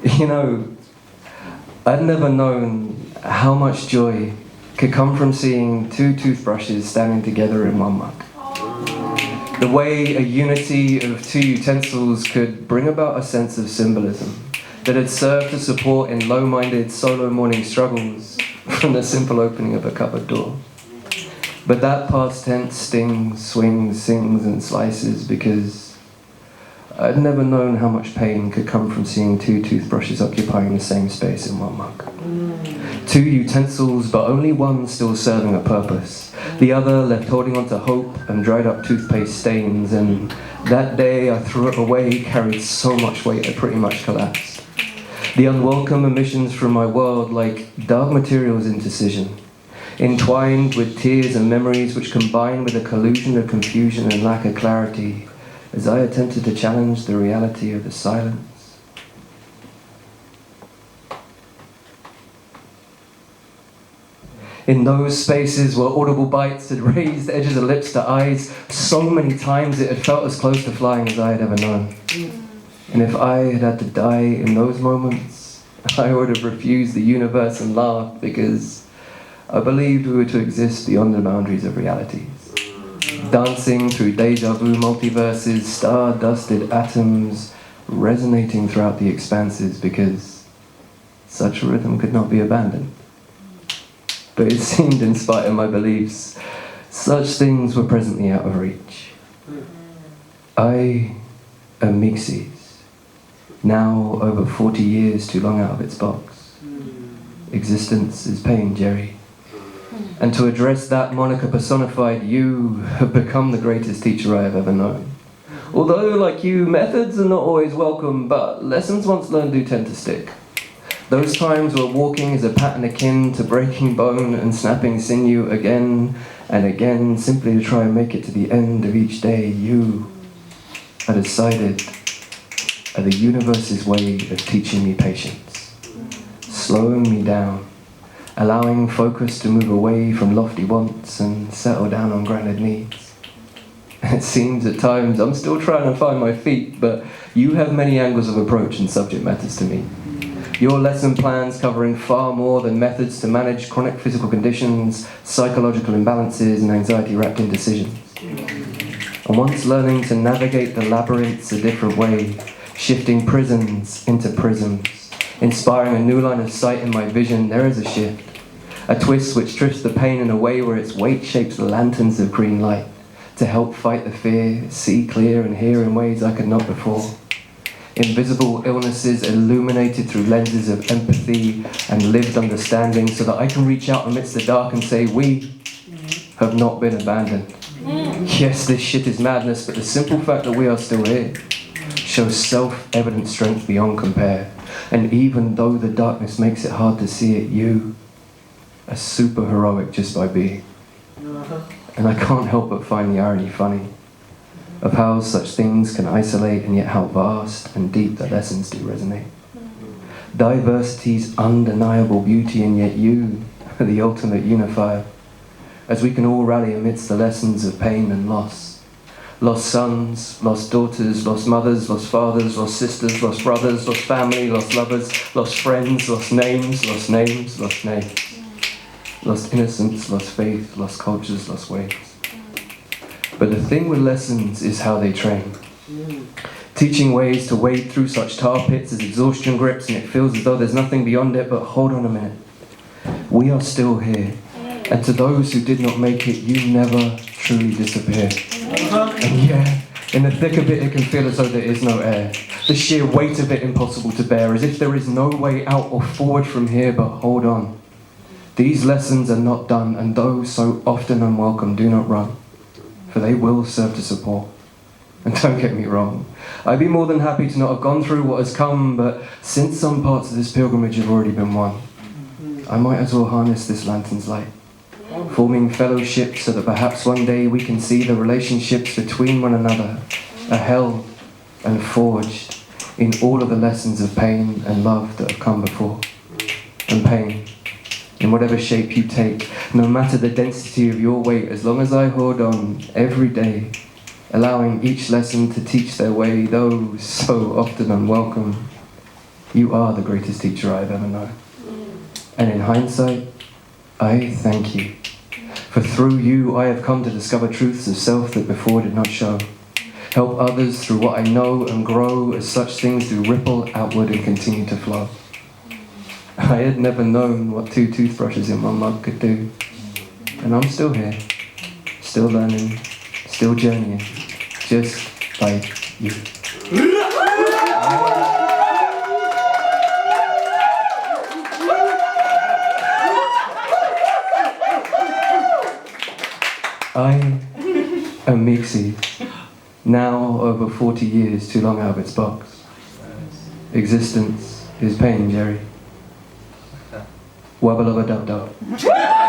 You know, I'd never known how much joy could come from seeing two toothbrushes standing together in one mug. The way a unity of two utensils could bring about a sense of symbolism that had served to support in low-minded solo morning struggles from the simple opening of a cupboard door. But that past tense stings, swings, sings and slices because I'd never known how much pain could come from seeing two toothbrushes occupying the same space in one mug. Two utensils, but only one still serving a purpose. The other left holding on to hope and dried up toothpaste stains, and that day I threw it away carried so much weight I pretty much collapsed. The unwelcome emissions from my world like dark materials in decision, entwined with tears and memories which combine with a collusion of confusion and lack of clarity as I attempted to challenge the reality of the silence. In those spaces where audible bites had raised the edges of lips to eyes, so many times it had felt as close to flying as I had ever known. And if I had had to die in those moments, I would have refused the universe and laughed because I believed we were to exist beyond the boundaries of realities. Dancing through deja vu multiverses, star-dusted atoms resonating throughout the expanses because such a rhythm could not be abandoned. But it seemed, in spite of my beliefs, such things were presently out of reach. I am Meeksies, now over 40 years too long out of its box. Existence is pain, Jerry. And to address that moniker personified, you have become the greatest teacher I have ever known. Although, like you, methods are not always welcome, but lessons once learned do tend to stick. Those times where walking is a pattern akin to breaking bone and snapping sinew again and again, simply to try and make it to the end of each day, you are decided are the universe's way of teaching me patience, slowing me down, allowing focus to move away from lofty wants and settle down on grounded needs. It seems at times I'm still trying to find my feet, but you have many angles of approach and subject matters to me. Your lesson plans covering far more than methods to manage chronic physical conditions, psychological imbalances, and anxiety-wrapped indecisions. And once learning to navigate the labyrinths a different way, shifting prisons into prisms, inspiring a new line of sight in my vision, there is a shift. A twist which drifts the pain in a way where its weight shapes the lanterns of green light to help fight the fear, see clear and hear in ways I could not before. Invisible illnesses illuminated through lenses of empathy and lived understanding so that I can reach out amidst the dark and say, we have not been abandoned. Yes, this shit is madness, but the simple fact that we are still here shows self-evident strength beyond compare. And even though the darkness makes it hard to see it, you are super heroic just by being. And I can't help but find the irony funny of how such things can isolate and yet how vast and deep the lessons do resonate. Diversity's undeniable beauty, and yet you are the ultimate unifier, as we can all rally amidst the lessons of pain and loss. Lost sons, lost daughters, lost mothers, lost fathers, lost sisters, lost brothers, lost family, lost lovers, lost friends, lost names, lost names, lost names. Lost innocence, lost faith, lost cultures, lost ways. But the thing with lessons is how they train. Teaching ways to wade through such tar pits as exhaustion grips and it feels as though there's nothing beyond it, but hold on a minute. We are still here. And to those who did not make it, you never truly disappear. And yeah, in the thick of it can feel as though there is no air. The sheer weight of it impossible to bear, as if there is no way out or forward from here, but hold on. These lessons are not done, and those so often unwelcome do not run, for they will serve to support. And don't get me wrong, I'd be more than happy to not have gone through what has come, but since some parts of this pilgrimage have already been won, I might as well harness this lantern's light, forming fellowship so that perhaps one day we can see the relationships between one another are held and forged in all of the lessons of pain and love that have come before. And pain, in whatever shape you take, no matter the density of your weight, as long as I hold on every day, allowing each lesson to teach their way, though so often unwelcome, You are the greatest teacher I've ever known. And in hindsight, I thank you. For through you, I have come to discover truths of self that before did not show. Help others through what I know and grow as such things do ripple outward and continue to flow. I had never known what 2 toothbrushes in one mug could do. And I'm still here, still learning, still journeying, just like you. I am Mixie, now over 40 years too long out of its box. Existence is pain, Jerry. Wabba-lubba-dub-dub.